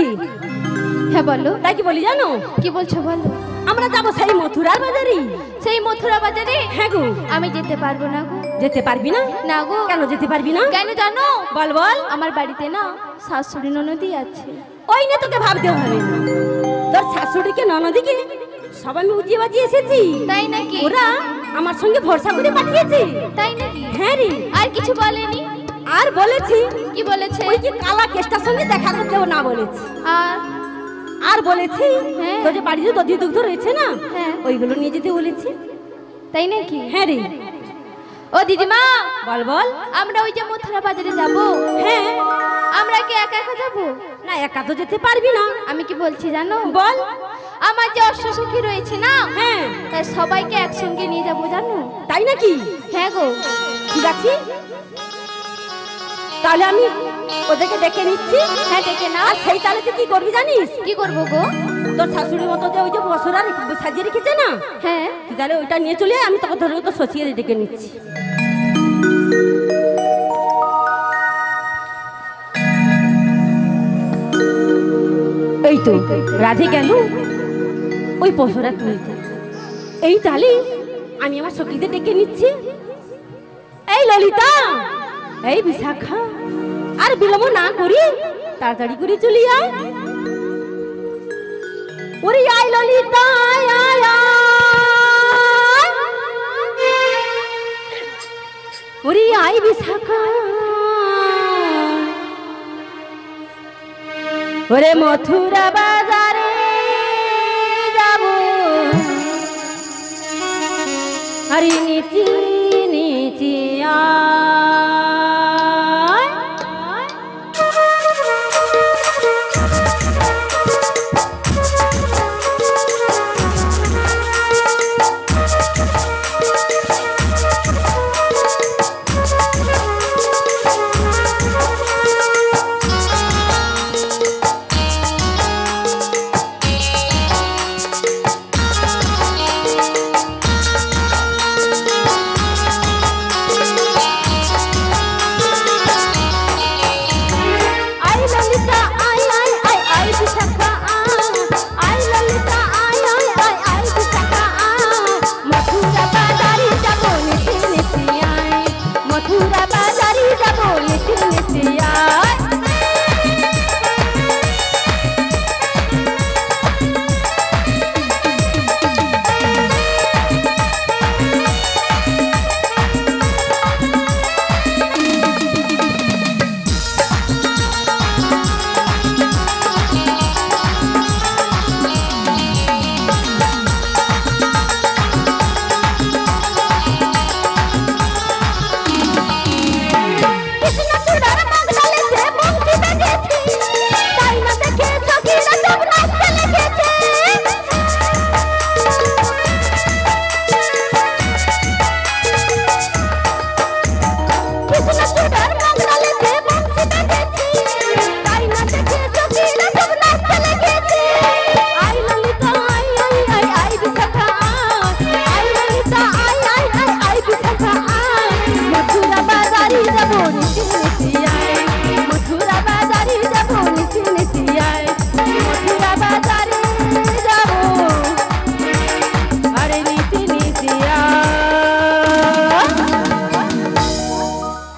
বলেছি। হ্যাঁ বলো। তাই কি বলি জানো? কি বলছো বলো। আমরা যাবো সেই মথুরার বাজারে। সেই মথুরা বাজারে? হ্যাঁ গো। আমি যেতে পারবো না গো। যেতে পারবি না? না গো। কেন যেতে পারবি না? কেন জানো? বল বল। আমার বাড়িতে না শাশুড়ি ননদি আছে। ওই নিয়ে তোকে ভাবতে হবে। তোর শাশুড়িকে ননদিকে সব আমি উজিয়ে বাজিয়ে এসেছি। তাই নাকি? ওরা আমার সঙ্গে ভরসা করে পাঠিয়েছে। তাই নাকি? হ্যাঁ রে। আর কিছু বলেনি? আর বলেছি। কি বলেছে? ওই যে কালা কেষ্টার সঙ্গে দেখা করতেও না বলেছি। আর বলেছি তোর যে বাড়িতে দধি দুগ্ধ রয়েছে না, ওইগুলো নিয়ে যেতে বলেছি। তাই নাকি? হ্যাঁ রে। ও দিদিমা বল বল। আমরা ওই যে মথুরা বাজারে যাব। হ্যাঁ। আমরা কি একা একা যাব? না, একা তো যেতে পারবি না। আমি কি বলছি জানো? বল। আমার যে অষ্টসখী রয়েছে না, হ্যাঁ, তাই সবাইকে একসঙ্গে নিয়ে যাব জানো। তাই নাকি? হ্যাঁ গো। ঠিক আছে, তাহলে আমি ওদেরকে ডেকে নিচ্ছি। হ্যাঁ ডেকে না। আর সেই তাহলে তুই কি করবি জানিস? কি করবো গো? তোর শাশুড়ির মতো যে ওই যে বছর আর সাজিয়ে রেখেছে না, হ্যাঁ, তুই তাহলে ওইটা নিয়ে চলে আয়। আমি তোকে ধরে তো সচিয়ে ডেকে নিচ্ছি। এই তো রাধে গেল ওই পশুরা তুলতে। এই তাহলে আমি আমার সখীদের ডেকে নিচ্ছি। এই ললিতা, এই বিশাখা, আর বিলম্ব না করি তাড়াতাড়ি করে চলি আয়। ওরে আয় ললিতা, আয় আয় আয়। ওরে আয় বিশাখা, ওরে মথুরা বাজারে যাব। আরে নিচি নিচি আয়।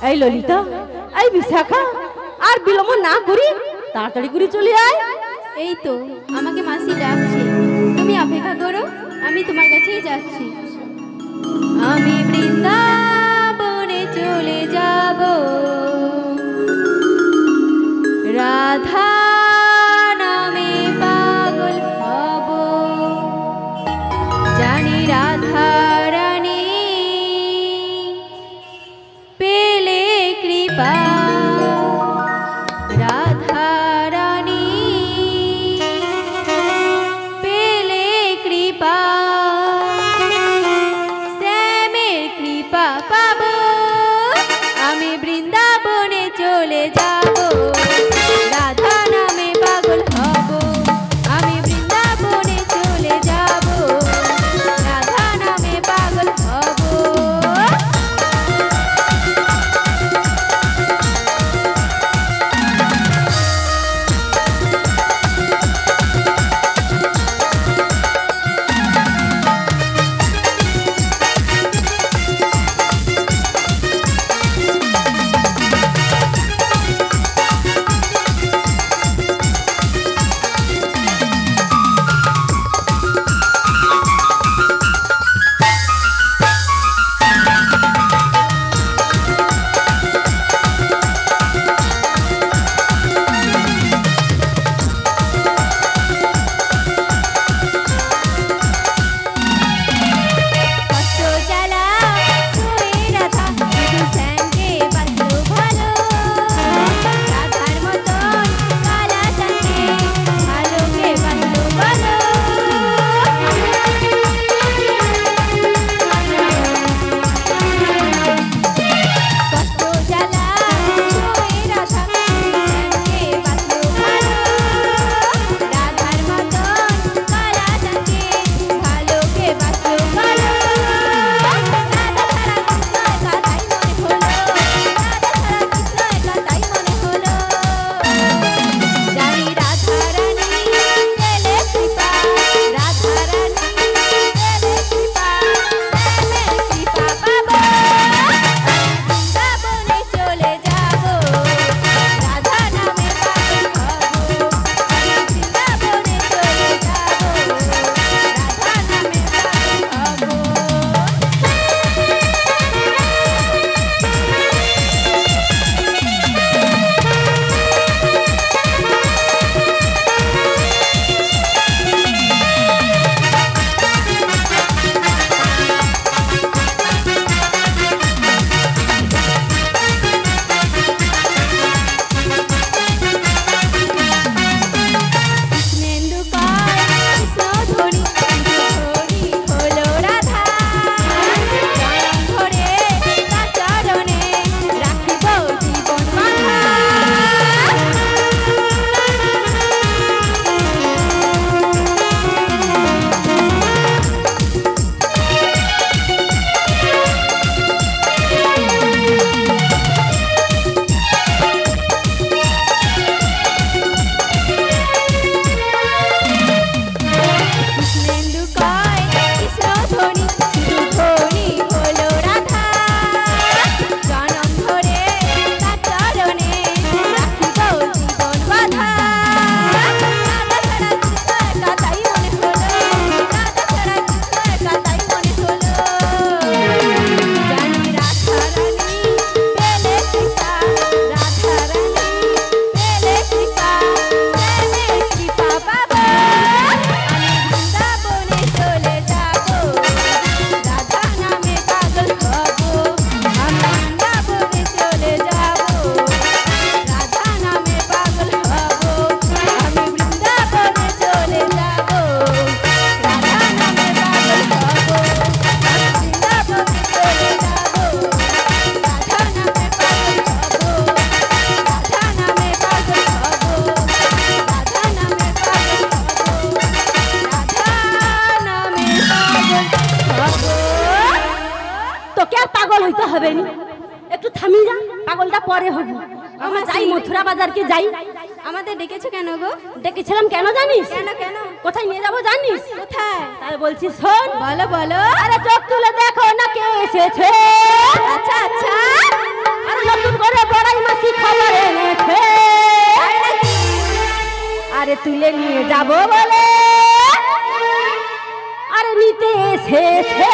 এই ললিতা, এই বিশাখা, আর বিলম্ব না করি তাড়াতাড়ি করে চলে আয়। এই তো আমাকে মাসি ডাকছে, তুমি অপেক্ষা করো, আমি তোমার কাছেই যাচ্ছি। আমি বৃন্দাবনে চলে যাব, রাধা নামে পাগল হব, জানি রাধা রানী পেলে কৃপা, রাধা রানী পেলে কৃপা, শ্যামের কৃপা তোকে আর পাগল হইতে হবে না, একটু থামি যা, পাগলটা পরে হব। আমরা যাই মথুরা বাজারকে যাই। আমাদের ডেকেছো কেন গো? ডেকেছিলাম কেন জানিস? কেন কেন? কোথায় নিয়ে যাবো জানিস? কোথায়? তাই বলছি শোন। বলো বলো। আরে চোখ তুলে দেখো না কে এসেছে। আচ্ছা আচ্ছা। আরে নতুন করে বড়াই মাসি খবর এনেছে। আরে তুলে নিয়ে যাবো বলে আরে নিতে এসেছে।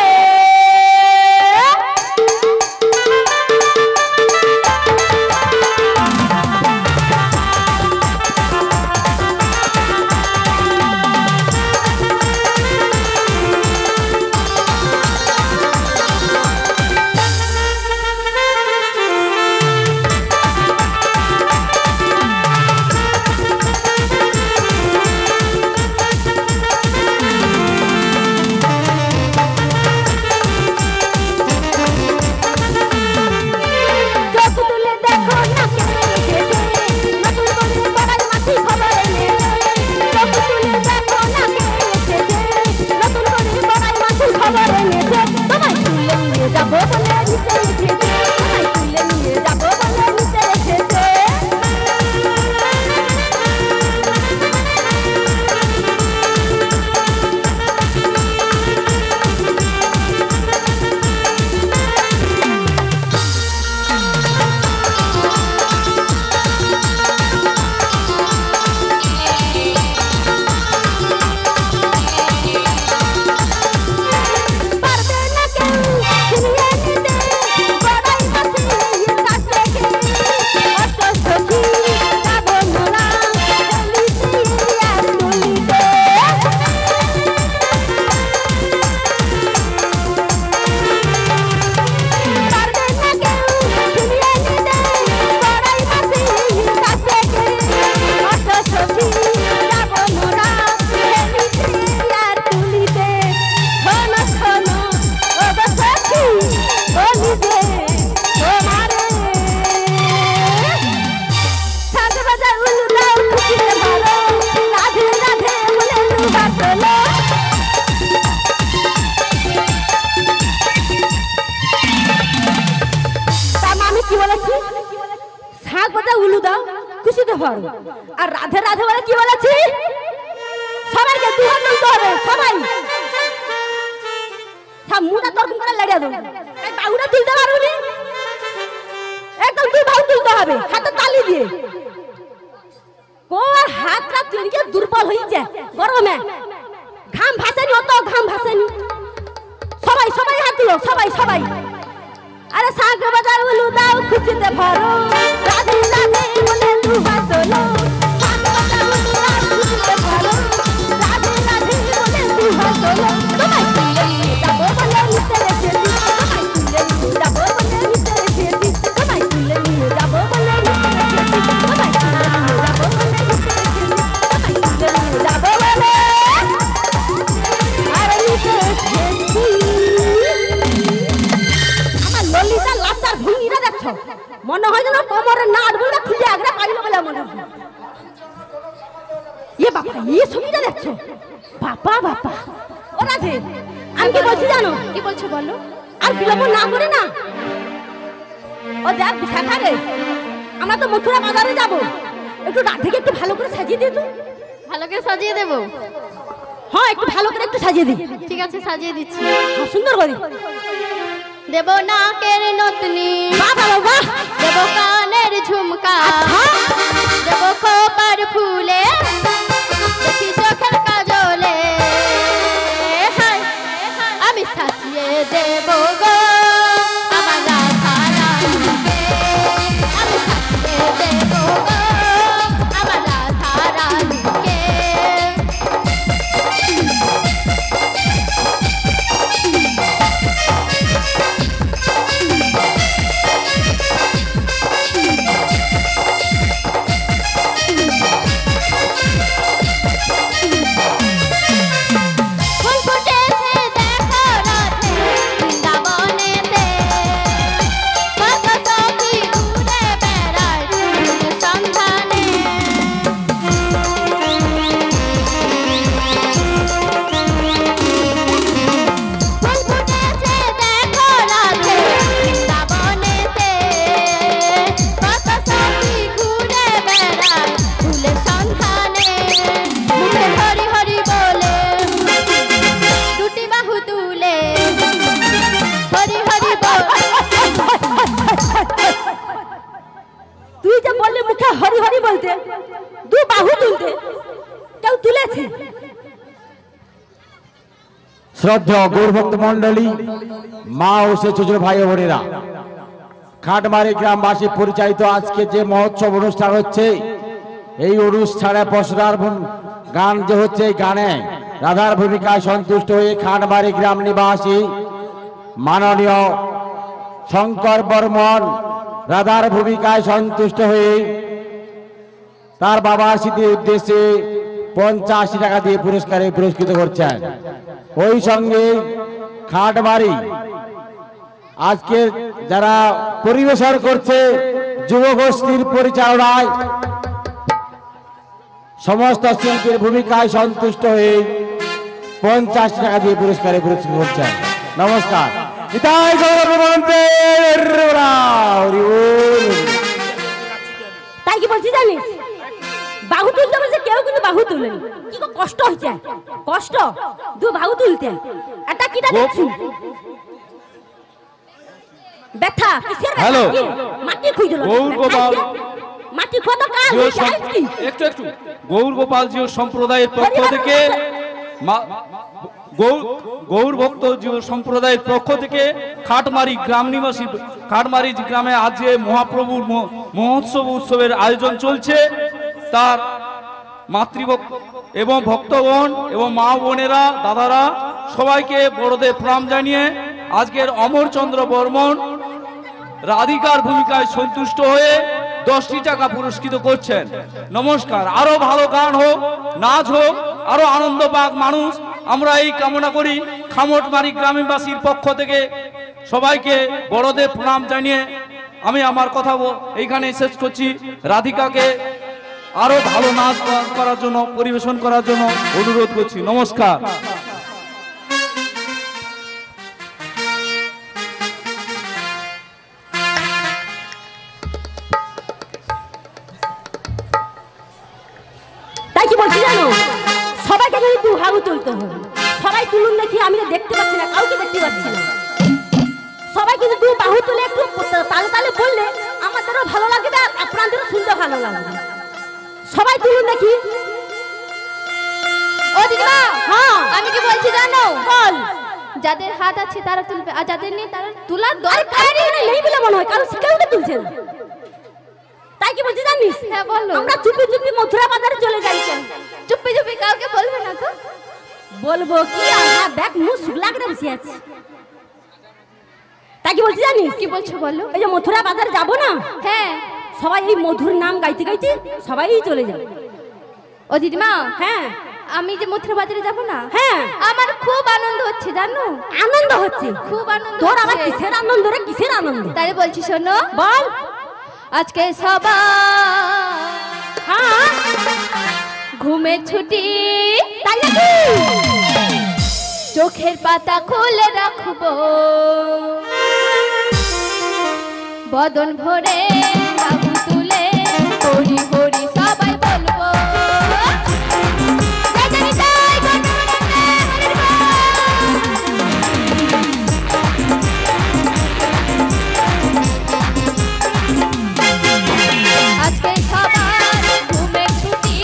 আর রাধে রাধে বলে কি বলেছি? সবাইকে দুহাত তুলতে হবে, সবাই সব মুটা তরকম করে লেড়ে দেবো। এই বাহুটা তুলতে পারবি? একদম দুই বাহু তুলতে হবে হাতে তালি দিয়ে। কোর হাতটা তিনকে দুর্বল হয়ে যায় গরমে, ঘাম ভাসেনি, অত ঘাম ভাসেনি। সবাই সবাই হাত তুলো, সবাই সবাই। আরে সাঁক বাজার উলু দাও খুশিতে ভরো, রাধে রাধে বলে দুহাত তোলো। সাঁক বাজার উলু দাও খুশিতে ভরো, রাধে রাধে বলে দুহাত তোলো। তোমায় তুলে নিয়ে যাবো বলে নিতে এসেছি, তোমায় তুলে নিয়ে যাবো বলে নিতে এসেছি, তোমায় তুলে নিয়ে যাবো বলে নিতে এসেছি, তোমায় তুলে নিয়ে যাবো বলে নিতে এসেছি, তোমায় তুলে নিয়ে যাবো বলে আরে নিতে এসেছি। ললিতা লাচার ভঙ্গিটা দেখছো, মনে হয় যেন কোমরের নাট বলে খুলে আগরা পাইল বলে মনে হয়। ইয়ে বাবা, এই ছবিটা দেখছো? বাবা বাবা, ও রাধে, আমি কি বলছি জানো? কি বলছো বলো? আর বিলম্ব না করে না, ও দেখ বিশাখা রে, আমরা তো মথুরা বাজারে যাবো, একটু রাধেকে একটু ভালো করে সাজিয়ে দে তো। ভালো করে সাজিয়ে দেবো? হ্যাঁ, একটু ভালো করে একটু সাজিয়ে দি। ঠিক আছে, সাজিয়ে দিচ্ছি। হ্যাঁ, সুন্দর করে দেব নাকের নতনি, বাবা বাবা, দেব কানের ঝুমকা, দেব খোপার ফুলে, দেখি চোখের কাজলে, আমি সাজিয়ে দেব গো আমার রাধা রানীকে, আমি সাজিয়ে দেব গো আমার রাধা রানীকে। ফুল ফুটেছে দেখো রাধে, বৃন্দাবন তুলেছে। শ্রদ্ধেয় গৌরভক্ত মন্ডলী, মা ও সে ছোট ভাই ও বোনেরা, খাটমারি গ্রামবাসী পরিচালিত আজকে যে মহোৎসব অনুষ্ঠান হচ্ছে, এই অনুষ্ঠানে পশুরার গান যে হচ্ছে, এই গানে রাধার ভূমিকায় সন্তুষ্ট হয়ে খাটমারি গ্রাম নিবাসী মাননীয় শঙ্কর বর্মন রাধার ভূমিকায় সন্তুষ্ট হয়ে তার বাবার স্মৃতির উদ্দেশ্যে 85 টাকা দিয়ে পুরস্কারে পুরস্কৃত করছেন। ওই সঙ্গে খাটবাড়ি আজকে যারা পরিবেশন করছে যুবগোষ্ঠীর পরিচালনায় সমস্ত শিল্পীর ভূমিকায় সন্তুষ্ট হয়ে 50 টাকা দিয়ে পুরস্কারে পুরস্কৃত করছেন। নমস্কার। তাই কি বলছি জানিস, বাহু তুলতে বলছে, কেউ কিন্তু বাহু তুলেনি। কি কষ্ট হয়েছে, কষ্ট দু বাহু তুলতে। এটা কিটা দেখছি ব্যথা কিসের? হ্যালো, মাটি খুই দিল, গৌর গোপাল মাটি খোদা কাল কি একটু একটু গৌর গোপাল জিও সম্প্রদায়ের পক্ষ থেকে গৌর ভক্ত জিও সম্প্রদায়ের পক্ষ থেকে খাটমারি গ্রাম নিবাসী খাটমারি গ্রামে আজ যে মহাপ্রভুর মহোৎসব উৎসবের আয়োজন চলছে, তার মাতৃভক্ত এবং ভক্তগণ এবং মা বোনেরা দাদারা সবাইকে বড়দের প্রণাম জানিয়ে আজকের অমরচন্দ্র বর্মন রাধিকার ভূমিকায় সন্তুষ্ট হয়ে 10টি টাকা পুরস্কৃত করছেন। নমস্কার। আরো ভালো গান হোক, নাচ হোক, আরো আনন্দ পাক মানুষ, আমরা এই কামনা করি। খামটমারি গ্রামবাসীর পক্ষ থেকে সবাইকে বড়দের প্রণাম জানিয়ে আমি আমার কথা এইখানে শেষ করছি। রাধিকাকে আরো ভালো নাচ করার জন্য, পরিবেশন করার জন্য অনুরোধ করছি। নমস্কার। তাই কি বলছি জানো, সবাইকে যদি দু বাহু তুলতে হবে। সবাই তুলুন দেখি, আমি তো দেখতে পাচ্ছি না, কাউকে দেখতে পাচ্ছি না। সবাই কিন্তু দু বাহু তুলে একটু তালে তালে বললে আমাদেরও ভালো লাগবে আর আপনাদেরও শুনতে ভালো লাগবে। সবাই তুলুন দেখি। ও দিদিমা, হ্যাঁ আমি কি বলছি জানো? বল। যাদের হাত আছে তারা তুলবে, আর যাদের নেই তারা তোলার আরে দরকার কারই নেই বলে মনে হয়, কারণ কেউ তো তুলছে না। তাই কি বলছি জানিস, হ্যাঁ বলো। আমরা চুপি চুপি মথুরা বাজারে চলে যাই। কেন চুপি চুপি কাউকে বলবে না তো? বলবো কি, আমার দেখ মুখ শুকলা করে বসে আছে। তাই কি বলছি জানিস, কি বলছো বলো? এই যে মথুরা বাজারে যাবো না, হ্যাঁ, সবাই এই মধুর নাম গাইতে গাইতে সবাই চলে যাবে। ও দিদিমা, হ্যাঁ আমি যে মথুরা বাজারে যাব না, হ্যাঁ আমার খুব আনন্দ হচ্ছে জানো। আনন্দ হচ্ছে? খুব আনন্দ তোর আবার হচ্ছে। কিসের আনন্দ রে, কিসের আনন্দ? তাই বলছি শোনো, বল। আজকে সবাই হ্যাঁ ঘুমের ছুটি, তাই নাকি? চোখের পাতা খুলে রাখবো, বদন ভরে বাবু তুলে হরি হরি সবাই বলবো। জয় জয় জয় গণনাথে হরির বল। আজকে সবার ঘুমের ছুটি,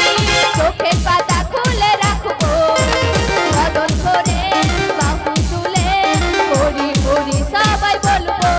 চোখের পাতা খুলে রাখবো, বদন ভরে বাবু তুলে হরি হরি সবাই বলবো।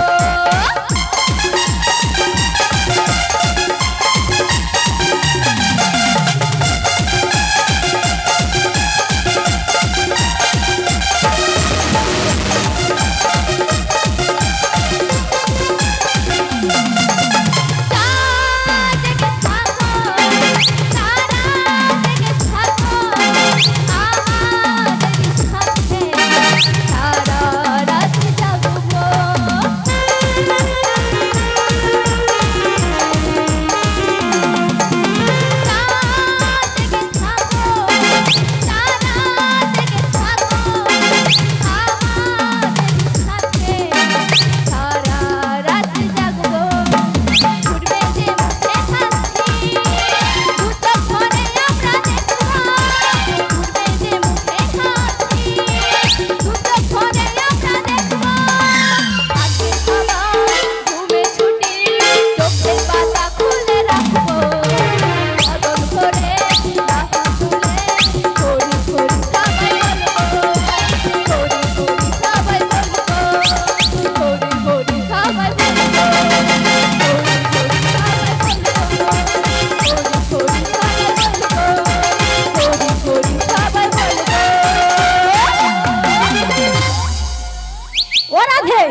ও রাধে,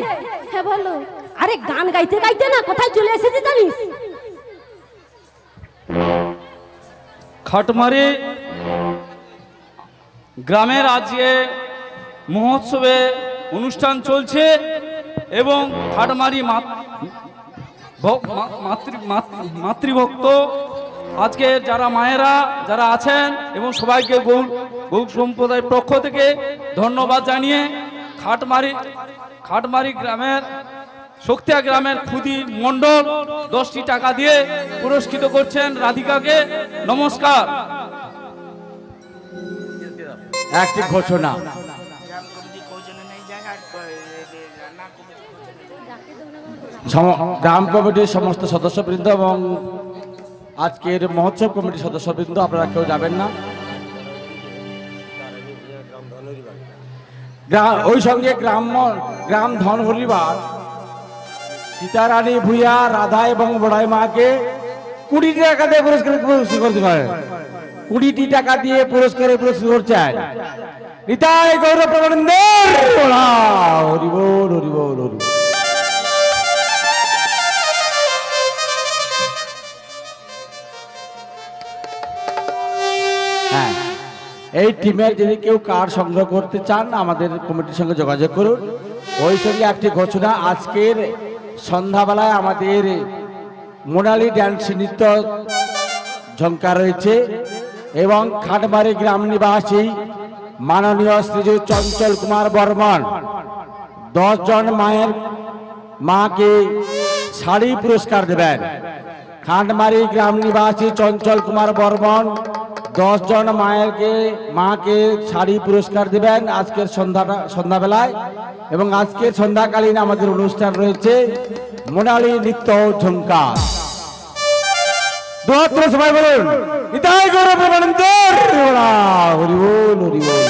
হ্যাঁ বলো। আরে গান গাইতে গাইতে না কোথায় চলে এসেছে জানিস? খাটমারি গ্রামের আজকে মহোৎসবে অনুষ্ঠান চলছে এবং খাটমারি মাতৃভক্ত আজকে যারা মায়েরা যারা আছেন এবং সবাইকে গৌড় সম্প্রদায়ের পক্ষ থেকে ধন্যবাদ জানিয়ে খাটমারি গ্রামের শক্তিয়া গ্রামের খুদি মণ্ডল 10টি টাকা দিয়ে পুরস্কৃত করছেন রাধিকাকে। নমস্কার। একটি ঘোষণা, গ্রাম কমিটির সমস্ত সদস্যবৃন্দ এবং আজকের মহোৎসব কমিটির সদস্যবৃন্দ, আপনারা কেউ যাবেন না। ওই সঙ্গে গ্রাম ধন পরিবার সীতারানী ভূঁইয়া, রাধা এবং বড়াই মাকে 20 টাকা দিয়ে পুরস্কার করতে পারে। 20টি টাকা দিয়ে পুরস্কার করছেন নিতাই গৌরব প্রবন্ধের হরিবোল হরিবোল হরিবোল। হ্যাঁ, এই টিমের যদি কেউ কার্ড সংগ্রহ করতে চান আমাদের কমিটির সঙ্গে যোগাযোগ করুন। ওই সঙ্গে একটি ঘোষণা, আজকের সন্ধ্যাবেলায় আমাদের মোনালি ড্যান্স নৃত্য ঝঙ্কার রয়েছে এবং খাটমারি গ্রাম নিবাসী মাননীয় শ্রীযুক্ত চঞ্চল কুমার বর্মন 10 জন মাকে শাড়ি পুরস্কার দেবেন। খাটমারি গ্রাম নিবাসী চঞ্চল কুমার বর্মন 10 জন মাকে শাড়ি পুরস্কার দেবেন আজকের সন্ধ্যাবেলায়। এবং আজকের সন্ধ্যাকালীন আমাদের অনুষ্ঠান রয়েছে মোনালি নৃত্য ঝঙ্কার। সবাই বলুন নিতাই গৌরব হরিবোল হরিবোল।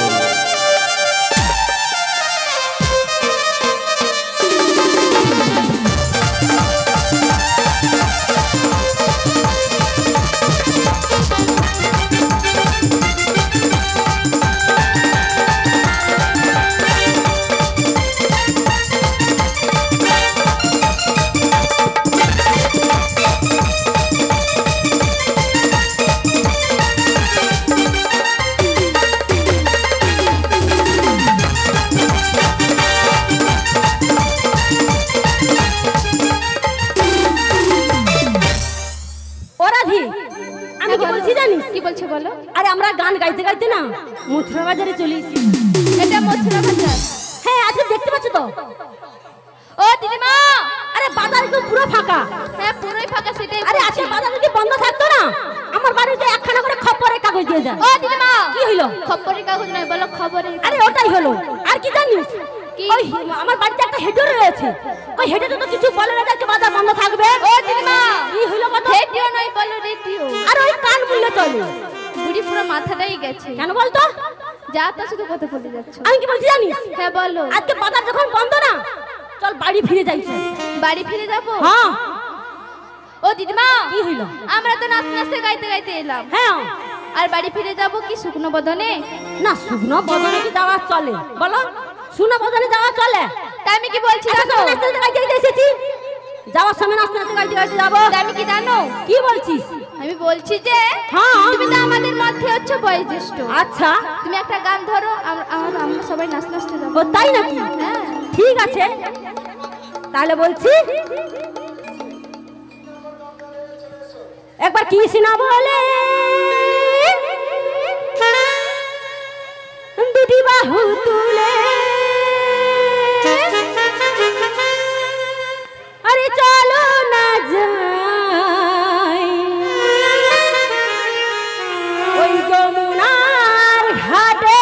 কি বলছো বলো? আরে আমরা গান গাইতে গাইতে না মথুরা বাজারে চলে এসেছি। এটা মথুরা বাজার? হ্যাঁ, আজকে দেখতে পাচ্ছ তো। ও দিদিমা, আরে বাজার তো পুরো ফাঁকা। হ্যাঁ পুরোই ফাঁকা, সেটাই। আরে আজকে বাজার যদি বন্ধ থাকতো না আমার বাড়িতে একখানা করে খবরের কাগজ দিয়ে যায়। ও দিদিমা, কি হইলো? খবরের কাগজ নয়, বলো খবরের। আরে ওটাই হলো। আর কি জানিস? কি? ওই আমার বাড়িতে একটা হেডো রয়েছে, ওই হেডে তো কিছু বলে না যে বাজার বন্ধ থাকবে। ও দিদিমা, কি হইলো কথা? রেডিও নয়, বলো রেডিও। আর ওই কান মুললে চলে। বুড়ি পুরো মাথাটাই গেছে। কেন বলতো? যা তা শুধু কথা বলে যাচ্ছ। আমি কি বলছি জানিস? হ্যাঁ বলো। আজকে বাজার যখন বন্ধ না, চল বাড়ি ফিরে যাই। বাড়ি ফিরে যাবো? হ্যাঁ। ও দিদিমা, কি হইলো? আমরা তো নাচতে নাচতে গাইতে গাইতে এলাম। হ্যাঁ। আর বাড়ি ফিরে যাবো কি শুকনো বদনে? না, শুকনো বদনে কি যাওয়া চলে বলো? শুকনো বদনে যাওয়া চলে? তাই আমি কি বলছি জানো? নাচতে নাচতে গাইতে গাইতে এসেছি, যাওয়ার সময় নাচতে নাচতে গাইতে গাইতে যাবো। তাই আমি কি জানো? কি বলছিস? আমি বলছি যে হ্যাঁ, তুমি তো আমাদের মধ্যে হচ্ছে বয়োজ্যেষ্ঠ। আচ্ছা, তুমি একটা গান ধরো, আমরা সবাই নাচতে নাচতে যাবো। ও তাই নাকি? হ্যাঁ ঠিক আছে, তাহলে বলছি একবার কৃষ্ণ বলে দুটি বাহু তুলে, আরে চলো না যাই ওই যমুনার ঘাটে।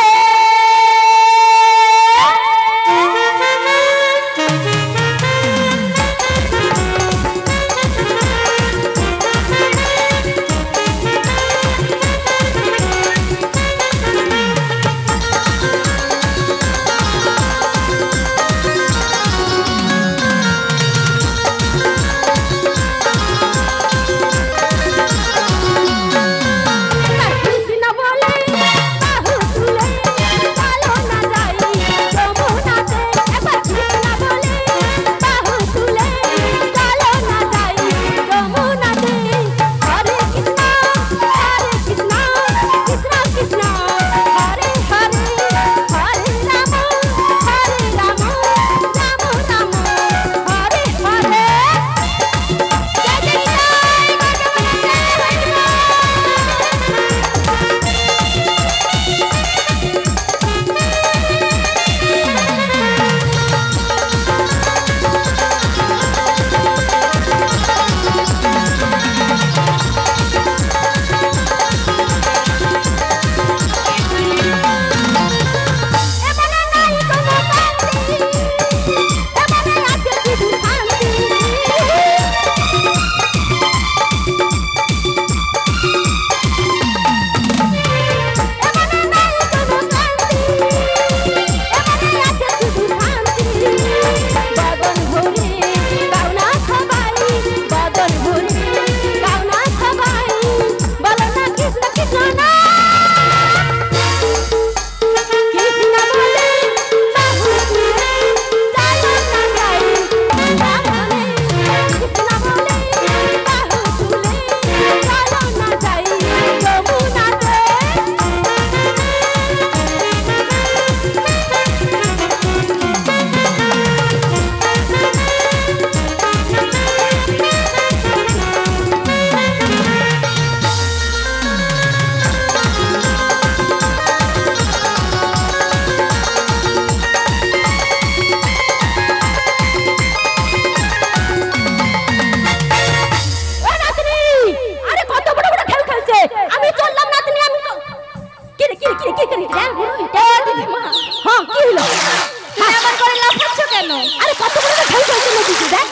নয়। আরে কত বড় ঢেউ চলছে নদীতে দেখ।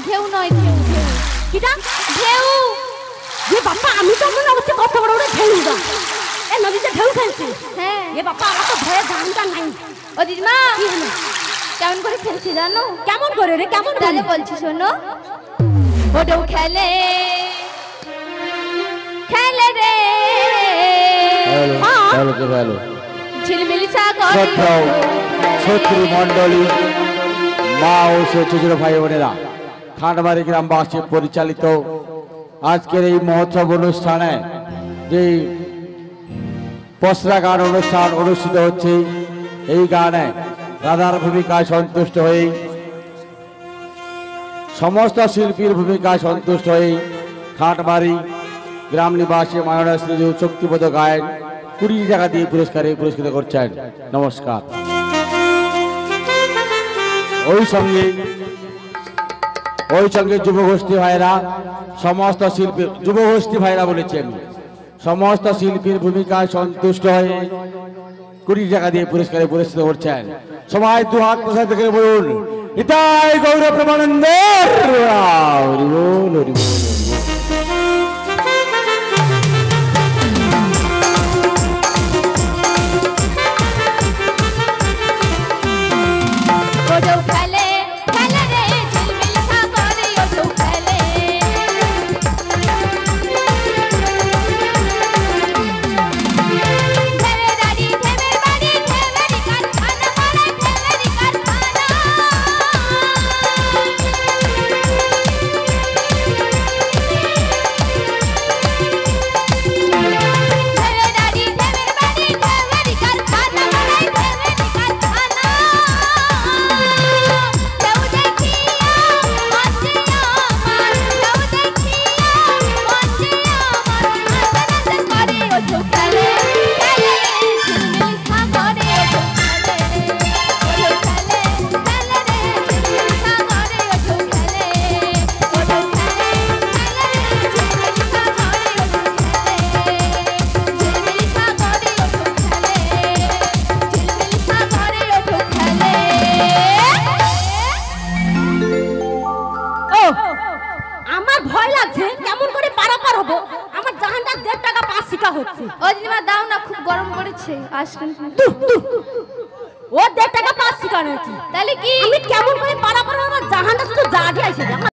ঢেউ নয়, ঢেউ ঢেউ কিটা ঢেউ। এ বাবা আমি তো মনে হচ্ছে কত বড় বড় ঢেউ দা এ নদীতে ঢেউ খেলছে। হ্যাঁ। এ বাবা আমার তো ভয়ে জানটা নাই। ও দিদিমা কি হলো? কেমন করে খেলছে জানো? কেমন করে রে কেমন করে? তাহলে বলছি শোনো। ও ঢেউ খেলে খেলে রে ঝিলমিল সাগর শ্রদ্ধাও শত্রু মণ্ডলী, মা ও সে ছোট ভাই বোনেরা, খাটমারি গ্রামবাসী পরিচালিত আজকের এই মহোৎসব অনুষ্ঠানে যে পসরা গান অনুষ্ঠান অনুষ্ঠিত হচ্ছে, এই গানে রাধার ভূমিকায় সন্তুষ্ট হয়ে সমস্ত শিল্পীর ভূমিকায় সন্তুষ্ট হয়ে খাটমারি গ্রাম নিবাসী মাননীয় শ্রী শক্তিপদ গায়ন 20 টাকা দিয়ে পুরস্কৃত করছেন। নমস্কার। ওই সঙ্গে যুবগোষ্ঠী ভাইরা সমস্ত শিল্পী, যুবগোষ্ঠী ভাইরা বলেছেন সমস্ত শিল্পীর ভূমিকায় সন্তুষ্ট হয়ে 20 টাকা দিয়ে পুরস্কৃত করছেন। সবাই দু হাত প্রসাদ থেকে বলুন ইতাই গৌর প্রেমানন্দ। ও ঢেউ খেলে খেলে রে ঝিলমিল সাগরে ও ঢেউ খেলে ঢেউয়ের বাড়ি ঢেউয়ের বাড়ি ঢেউয়েরই কারখানা মারে ঢেউয়েরই কারখানা ঢেউয়ের বাড়ি ঢেউয়ের বাড়ি ঢেউয়েরই কারখানা মারে ঢেউয়েরই কারখানা ঢেউ দেখিয়া মঞ্চে আমার ঢেউ দেখিয়া মঞ্চে আমার নাচে নাচে করে ও ঢেউ খেলে খেলে রে ঝিলমিল সাগরে ও ঢেউ খেলে ও ঢেউ খেলে খেলে রে ঝিলমিল সাগরে ও ঢেউ খেলে ও ঢেউ খেলে খেলে রে ঝিলমিল সাগরে ও ঢেউ খেলে ঝিলমিল সাগরে ও ঢেউ খেলে ঝিলমিল সাগরে ও ঢেউ খেলে। ও আমার ভয় লাগছে কেমন করে পারাপার হবো। আমার জাহানটা 1.5 টাকা 5 শিকা হচ্ছে। ও দিদিমা দাও না, খুব গরম পড়েছে আসবেন। ও 1.5 টাকা 5 শিকা নাকি? তাহলে কি আমি কেমন করে পারাপার হবো? আমার জাহানটা শুধু জাগে আছে। আমার